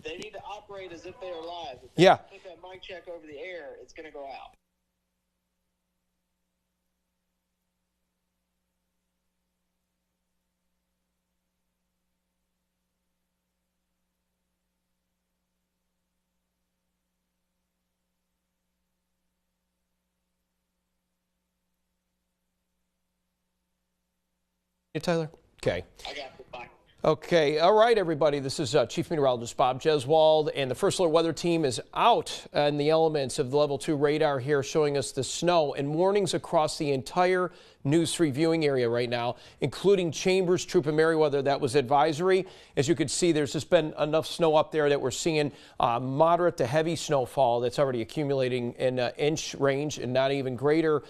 They need to operate as if they are live. If Yeah. Put that mic check over the air, it's going to go out. Hey, Tyler. Okay. I got it. Bye. Okay, all right, everybody. This is Chief Meteorologist Bob Jeswald, and the First Alert Weather Team is out in the elements of the Level 2 radar here, showing us the snow and warnings across the entire News 3 viewing area right now, including Chambers, Troop, and Meriwether. That was advisory. As you can see, there's just been enough snow up there that we're seeing moderate to heavy snowfall that's already accumulating in inch range, and not even greater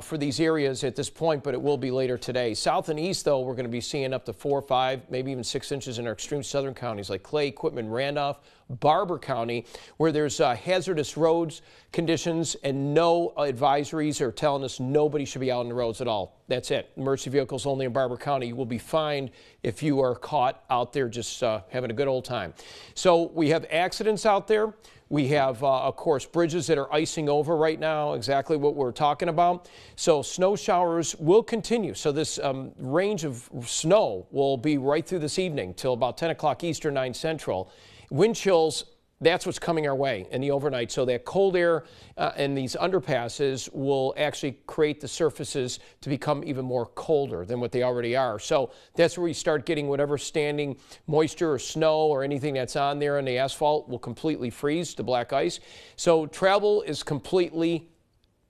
for these areas at this point, but it will be later today. South and east, though, we're going to be seeing up to 4, 5, maybe even 6 inches in our extreme southern counties like Clay, Quitman, Randolph, Barber County, where there's hazardous roads conditions and no advisories are telling us nobody should be out on the roads at all. That's it. Emergency vehicles only in Barber County. You will be fined if you are caught out there just having a good old time. So we have accidents out there. We have, of course, bridges that are icing over right now, exactly what we're talking about. So snow showers will continue. So this range of snow will be right through this evening till about 10 o'clock Eastern, 9 Central. Wind chills, that's what's coming our way in the overnight. So that cold air and these underpasses will actually create the surfaces to become even more colder than what they already are. So that's where we start getting whatever standing moisture or snow or anything that's on there on the asphalt will completely freeze to black ice. So travel is completely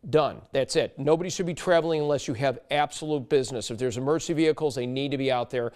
done. That's it. Nobody should be traveling unless you have absolute business. If there's emergency vehicles, they need to be out there.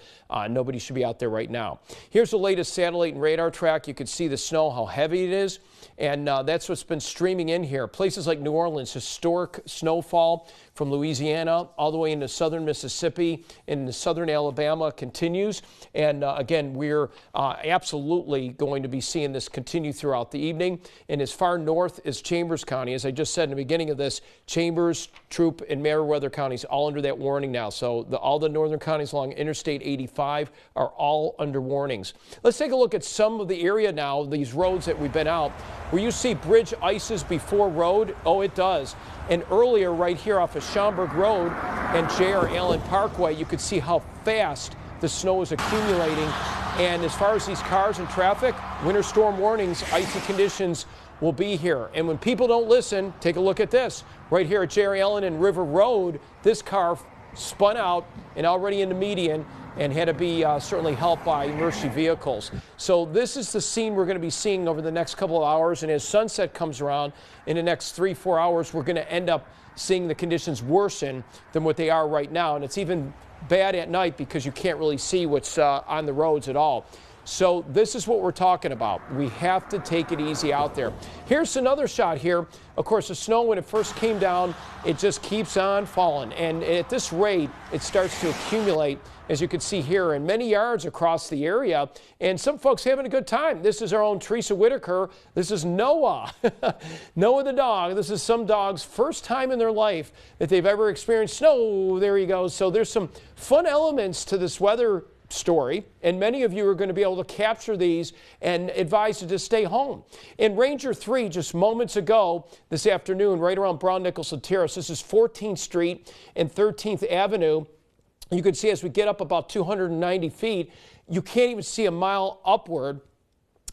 Nobody should be out there right now. Here's the latest satellite and radar track. You can see the snow, how heavy it is. And that's what's been streaming in here. Places like New Orleans, historic snowfall from Louisiana all the way into southern Mississippi and southern Alabama continues. And again, we're absolutely going to be seeing this continue throughout the evening. And as far north as Chambers County, as I just said in the beginning of this, Chambers, Troop, and Meriwether counties all under that warning now. So all the northern counties along Interstate 85 are all under warnings. Let's take a look at some of the area now, these roads that we've been out. Where you see bridge ices before road, oh, it does. And earlier right here off of Schaumburg Road and J.R. Allen Parkway, you could see how fast the snow is accumulating. And as far as these cars and traffic, winter storm warnings, icy conditions will be here. And when people don't listen, take a look at this. Right here at J.R. Allen and River Road, this car spun out and already in the median and had to be certainly helped by emergency vehicles. So this is the scene we're going to be seeing over the next couple of hours. And as sunset comes around in the next 3-4 hours, we're going to end up seeing the conditions worsen than what they are right now. And it's even bad at night because you can't really see what's on the roads at all. So this is what we're talking about. We have to take it easy out there. Here's another shot here. Of course, the snow, when it first came down, it just keeps on falling. And at this rate, it starts to accumulate, as you can see here, in many yards across the area. And some folks having a good time. This is our own Teresa Whitaker. This is Noah. Noah the dog. This is some dog's first time in their life that they've ever experienced snow. There he goes. So there's some fun elements to this weather story, and many of you are going to be able to capture these and advise you to stay home. In Ranger 3, just moments ago this afternoon, right around Brown Nicholson Terrace, this is 14th Street and 13th Avenue. You can see as we get up about 290 feet, you can't even see a mile upward.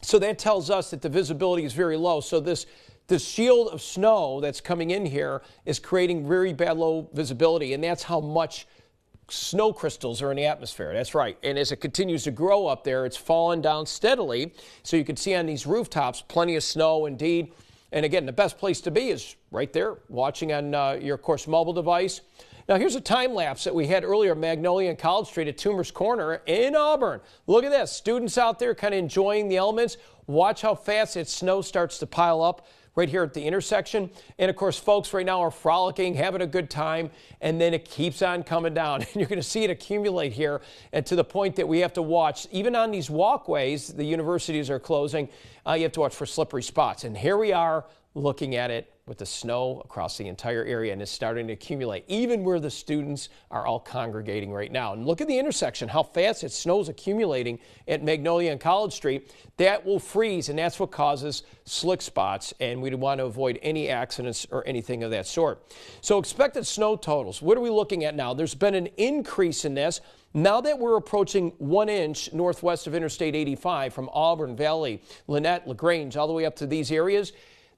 So that tells us that the visibility is very low. So this shield of snow that's coming in here is creating very bad low visibility, and that's how much snow crystals are in the atmosphere. That's right. And as it continues to grow up there, it's falling down steadily. So you can see on these rooftops, plenty of snow indeed. And again, the best place to be is right there, watching on your, of course, mobile device. Now, here's a time lapse that we had earlier, Magnolia and College Street at Toomer's Corner in Auburn. Look at this. Students out there kind of enjoying the elements. Watch how fast that snow starts to pile up right here at the intersection. And of course, folks right now are frolicking, having a good time, and then it keeps on coming down. And you're going to see it accumulate here, and to the point that we have to watch, even on these walkways, the universities are closing, you have to watch for slippery spots. And here we are looking at it with the snow across the entire area, and it's starting to accumulate, even where the students are all congregating right now. And look at the intersection, how fast it snow's accumulating at Magnolia and College Street. That will freeze, and that's what causes slick spots, and we want to avoid any accidents or anything of that sort. So expected snow totals, what are we looking at now? There's been an increase in this. Now that we're approaching 1 inch northwest of Interstate 85 from Auburn Valley, Lynette, LaGrange, all the way up to these areas,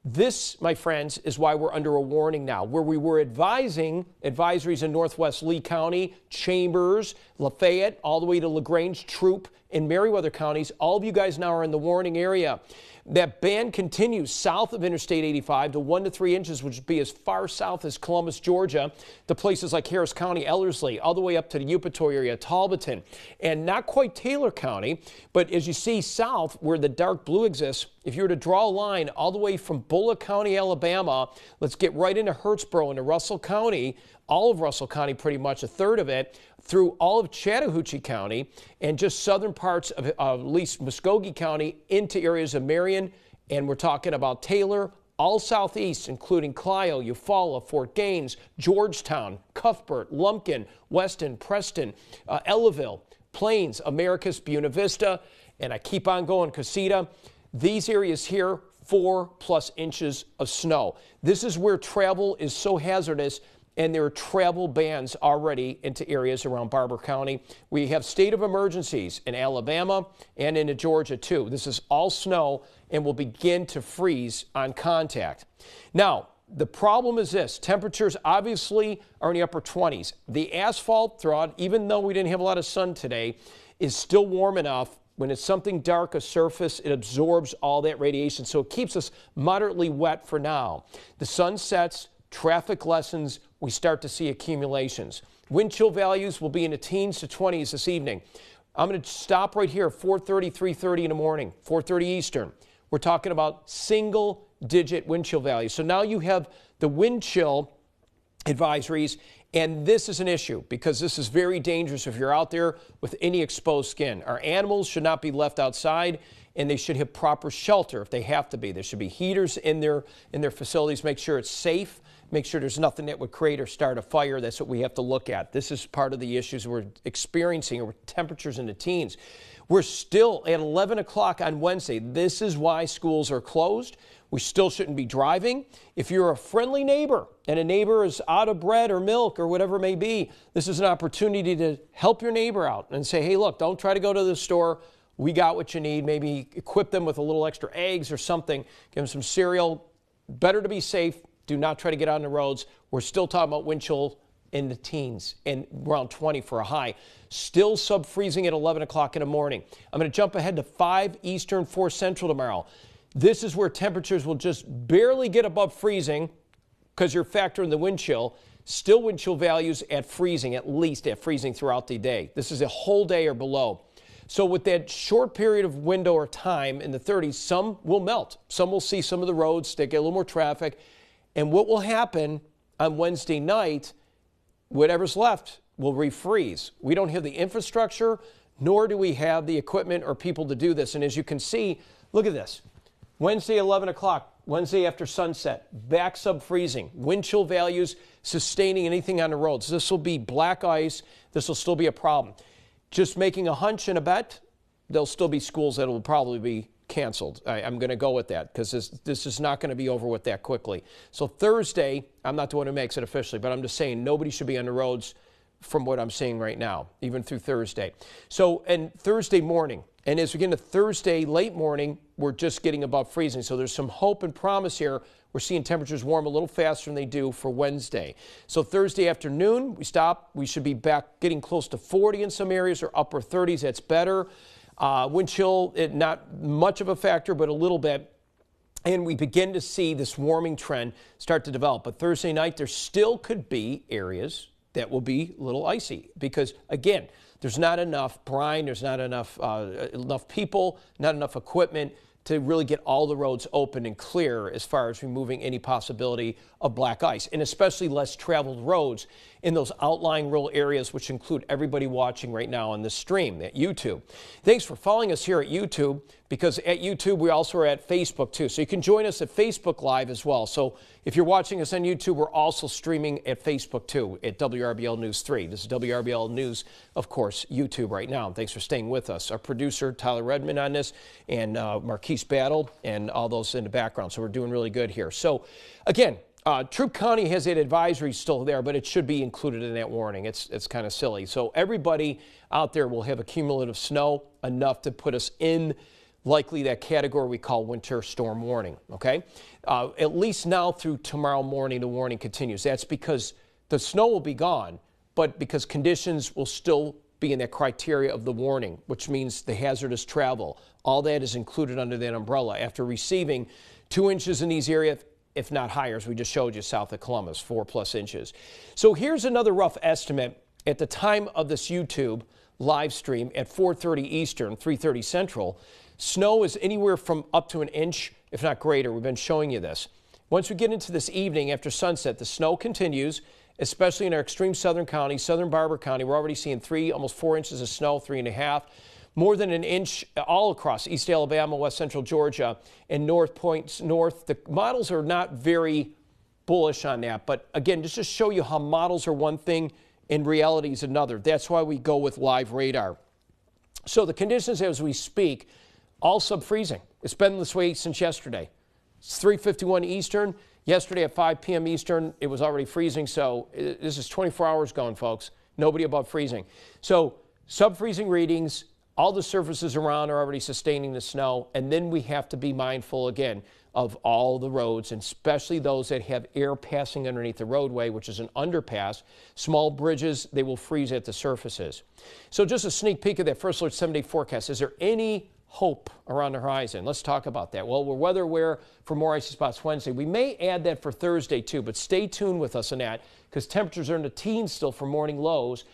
this, my friends, is why we're under a warning now. Where we were advisories in northwest Lee County, Chambers, Lafayette, all the way to LaGrange, Troop, and Meriwether counties, all of you guys now are in the warning area. That band continues south of Interstate 85 to 1 to 3 inches, which would be as far south as Columbus, Georgia, to places like Harris County, Ellerslie, all the way up to the Upito area, Talbotton, and not quite Taylor County, but as you see south where the dark blue exists, if you were to draw a line all the way from Bullock County, Alabama, let's get right into Hurtsboro, into Russell County, all of Russell County, pretty much a third of it, through all of Chattahoochee County and just southern parts of at least Muskogee County into areas of Marion, and we're talking about Taylor, all southeast, including Clio, Eufaula, Fort Gaines, Georgetown, Cuthbert, Lumpkin, Weston, Preston, Ellaville, Plains, Americus, Buena Vista, and I keep on going, Casita. These areas here, 4+ inches of snow. This is where travel is so hazardous, and there are travel bans already into areas around Barber County. We have state of emergencies in Alabama and into Georgia too. This is all snow and will begin to freeze on contact. Now, the problem is this. Temperatures obviously are in the upper 20s. The asphalt throughout, even though we didn't have a lot of sun today, is still warm enough. When it's something dark, a surface, it absorbs all that radiation, so it keeps us moderately wet for now. The sun sets, traffic lessens, we start to see accumulations. Wind chill values will be in the teens to 20s this evening. I'm going to stop right here, 4:30, 3:30 in the morning, 4:30 Eastern. We're talking about single-digit wind chill values. So now you have the wind chill advisories, and this is an issue because this is very dangerous if you're out there with any exposed skin. Our animals should not be left outside, and they should have proper shelter if they have to be. There should be heaters in their facilities. Make sure it's safe. Make sure there's nothing that would create or start a fire. That's what we have to look at. This is part of the issues we're experiencing with temperatures in the teens. We're still at 11 o'clock on Wednesday. This is why schools are closed. We still shouldn't be driving. If you're a friendly neighbor and a neighbor is out of bread or milk or whatever it may be, this is an opportunity to help your neighbor out and say, hey, look, don't try to go to the store. We got what you need. Maybe equip them with a little extra eggs or something. Give them some cereal. Better to be safe. Do not try to get on the roads. We're still talking about wind chill in the teens and around 20 for a high. Still sub-freezing at 11 o'clock in the morning. I'm going to jump ahead to 5 Eastern, 4 Central tomorrow. This is where temperatures will just barely get above freezing because you're factoring the wind chill. Still wind chill values at freezing, at least at freezing throughout the day. This is a whole day or below. So with that short period of window or time in the 30s, some will melt. Some will see some of the roads that get a little more traffic. And what will happen on Wednesday night, whatever's left will refreeze. We don't have the infrastructure, nor do we have the equipment or people to do this. And as you can see, look at this. Wednesday, 11 o'clock, Wednesday after sunset, back sub-freezing. Wind chill values sustaining anything on the roads. This will be black ice. This will still be a problem. Just making a hunch and a bet, there'll still be schools that will probably be canceled. I'm going to go with that because this is not going to be over with that quickly. So Thursday, I'm not the one who makes it officially, but I'm just saying nobody should be on the roads from what I'm seeing right now, even through Thursday. So, and Thursday morning, and as we get into Thursday late morning, we're just getting above freezing. So there's some hope and promise here. We're seeing temperatures warm a little faster than they do for Wednesday. So Thursday afternoon, we stop. We should be back getting close to 40 in some areas or upper 30s. That's better. Wind chill, not much of a factor, but a little bit. And we begin to see this warming trend start to develop. But Thursday night, there still could be areas that will be a little icy because, again, there's not enough brine, there's not enough people, not enough equipment to really get all the roads open and clear as far as removing any possibility of black ice, and especially less traveled roads in those outlying rural areas, which include everybody watching right now on this stream at YouTube. Thanks for following us here at YouTube. because at YouTube, we also are at Facebook too. So you can join us at Facebook Live as well. So if you're watching us on YouTube, we're also streaming at Facebook too at WRBL News 3. This is WRBL News, of course, YouTube right now. Thanks for staying with us. Our producer, Tyler Redmond on this, and Marquise Battle, and all those in the background. So we're doing really good here. So again, Troup County has that advisory still there, but it should be included in that warning. It's kind of silly. So everybody out there will have a cumulative snow enough to put us in likely that category we call winter storm warning, okay? At least now through tomorrow morning, the warning continues. That's because the snow will be gone, but because conditions will still be in that criteria of the warning, which means the hazardous travel. All that is included under that umbrella after receiving 2 inches in these areas, if not higher, as we just showed you south of Columbus, 4+ inches. So here's another rough estimate at the time of this YouTube live stream at 4:30 Eastern, 3:30 Central. Snow is anywhere from up to an inch, if not greater. We've been showing you this. Once we get into this evening after sunset, the snow continues, especially in our extreme southern counties, southern Barber County. We're already seeing 3, almost 4 inches of snow, 3.5. More than an inch all across East Alabama, West Central Georgia, and North Points North. The models are not very bullish on that. But again, just to show you how models are one thing and reality is another. That's why we go with live radar. So the conditions as we speak, all sub-freezing. It's been this way since yesterday. It's 3:51 Eastern. Yesterday at 5 p.m. Eastern, it was already freezing. So this is 24 hours gone, folks. Nobody above freezing. So sub-freezing readings. All the surfaces around are already sustaining the snow, and then we have to be mindful again of all the roads, and especially those that have air passing underneath the roadway, which is an underpass. Small bridges, they will freeze at the surfaces. So just a sneak peek of that First Alert 7-day forecast. Is there any hope around the horizon? Let's talk about that. Well, we're weather aware for more icy spots Wednesday. We may add that for Thursday too, but stay tuned with us on that because temperatures are in the teens still for morning lows.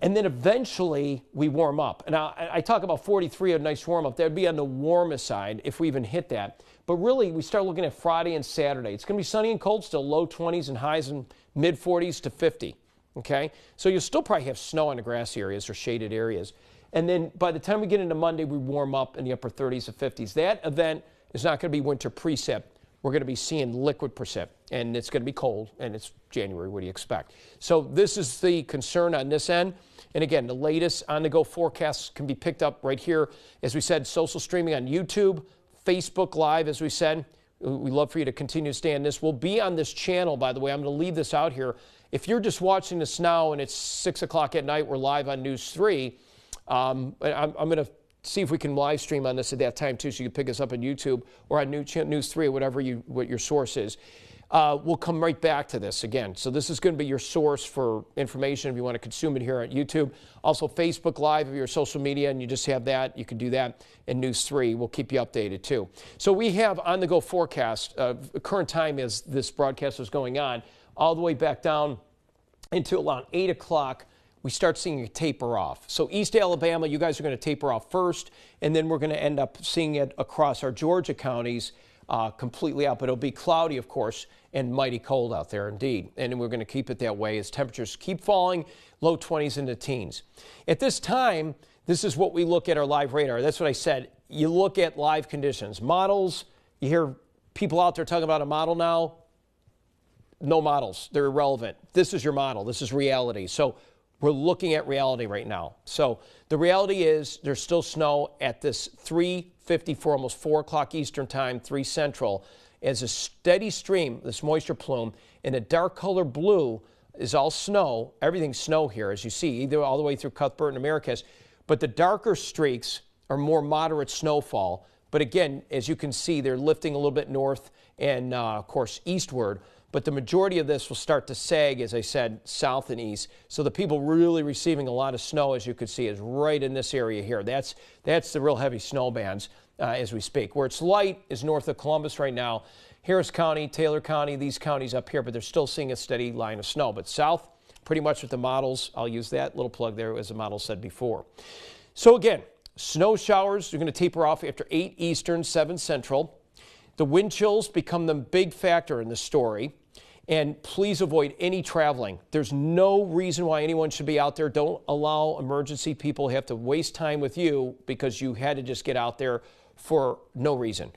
And then eventually we warm up. And I talk about 43, a nice warm up. That would be on the warmest side if we even hit that. But really, we start looking at Friday and Saturday. It's going to be sunny and cold still, low 20s and highs in mid 40s to 50. Okay? So you'll still probably have snow in the grassy areas or shaded areas. And then by the time we get into Monday, we warm up in the upper 30s to 50s. That event is not going to be winter precip. We're going to be seeing liquid precip, and it's going to be cold, and it's January. What do you expect? So this is the concern on this end. And again, the latest on-the-go forecasts can be picked up right here. As we said, social streaming on YouTube, Facebook Live, as we said. We'd love for you to continue to stay on this. We'll be on this channel, by the way. I'm going to leave this out here. If you're just watching this now and it's 6 o'clock at night, we're live on News 3. I'm going to see if we can live stream on this at that time too, so you can pick us up on YouTube or on News 3 or what your source is. We'll come right back to this again. So this is going to be your source for information if you want to consume it here on YouTube. Also Facebook Live if you're social media and you just have that, you can do that. And News 3 will keep you updated too. So we have on-the-go forecast. Current time as this broadcast is going on, all the way back down into around 8 o'clock. We start seeing it taper off. So East Alabama, you guys are going to taper off first, and then we're going to end up seeing it across our Georgia counties completely out. But it'll be cloudy, of course, and mighty cold out there indeed. And we're going to keep it that way as temperatures keep falling, low 20s into teens. At this time, this is what we look at our live radar. That's what I said. You look at live conditions. Models, you hear people out there talking about a model now. No models. They're irrelevant. This is your model. This is reality. So we're looking at reality right now. So the reality is there's still snow at this 3:54, almost 4 o'clock Eastern time, 3 Central, as a steady stream, this moisture plume, and a dark color blue is all snow. Everything's snow here, as you see, either all the way through Cuthbert and Americus. But the darker streaks are more moderate snowfall. But again, as you can see, they're lifting a little bit north and, of course, eastward. But the majority of this will start to sag, as I said, south and east. So the people really receiving a lot of snow, as you can see, is right in this area here. That's the real heavy snow bands as we speak. Where it's light is north of Columbus right now. Harris County, Taylor County, these counties up here, but they're still seeing a steady line of snow. But south, pretty much with the models, I'll use that little plug there as the model said before. So again, snow showers are going to taper off after 8 Eastern, 7 Central. The wind chills become the big factor in this story. And please avoid any traveling. There's no reason why anyone should be out there. Don't allow emergency people to have to waste time with you because you had to just get out there for no reason.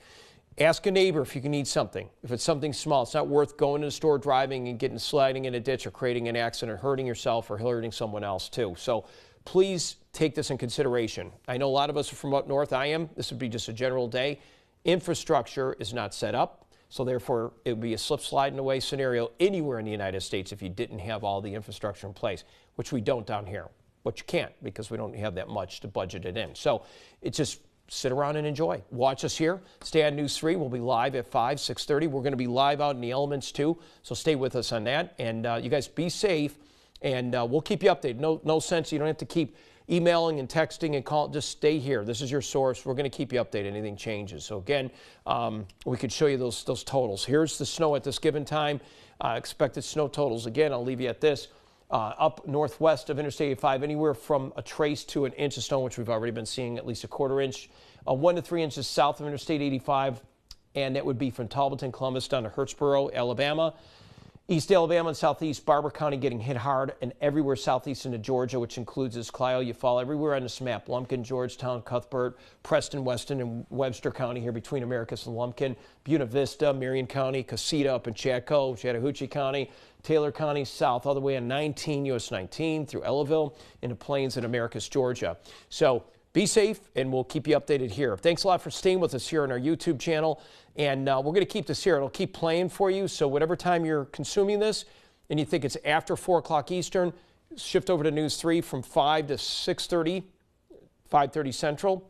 Ask a neighbor if you can need something. If it's something small, it's not worth going to the store, driving, and sliding in a ditch or creating an accident, hurting yourself or hurting someone else too. So please take this in consideration. I know a lot of us are from up north. I am. This would be just a general day. Infrastructure is not set up, so therefore it would be a slip, slide, and away scenario anywhere in the United States if you didn't have all the infrastructure in place, which we don't down here. But you can't because we don't have that much to budget it in. So it's just sit around and enjoy. Watch us here. Stay on News 3. We'll be live at 5, 6:30. We're going to be live out in the elements too, so stay with us on that. And you guys be safe, and we'll keep you updated. No sense. You don't have to keep emailing and texting and calling. Just stay here. This is your source. We're going to keep you updated. Anything changes. So again, we could show you those totals. Here's the snow at this given time. Expected snow totals. Again, I'll leave you at this. Up northwest of Interstate 85, anywhere from a trace to an inch of snow, which we've already been seeing at least a quarter inch. 1 to 3 inches south of Interstate 85, and that would be from Talbotton, Columbus down to Hurtsboro, Alabama. East Alabama and southeast Barber County getting hit hard, and everywhere southeast into Georgia, which includes this Clio, Eufaula, everywhere on this map. Lumpkin, Georgetown, Cuthbert, Preston, Weston, and Webster County here between Americus and Lumpkin. Buena Vista, Marion County, Casita up in Chatco, Chattahoochee County, Taylor County south all the way on 19, US 19 through Ellaville into Plains and Americus, Georgia. So be safe, and we'll keep you updated here. Thanks a lot for staying with us here on our YouTube channel. And we're going to keep this here. It'll keep playing for you. So whatever time you're consuming this and you think it's after 4 o'clock Eastern, shift over to News 3 from 5 to 6:30, 5:30 Central.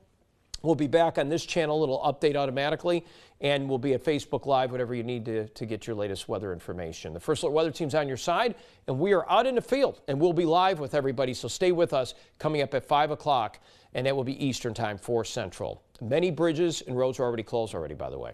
We'll be back on this channel. It'll update automatically. And we'll be at Facebook Live, whatever you need to get your latest weather information. The First Alert Weather Team's on your side, and we are out in the field. And we'll be live with everybody. So stay with us coming up at 5 o'clock. And that will be Eastern time, 4 Central. Many bridges and roads are already closed already, by the way.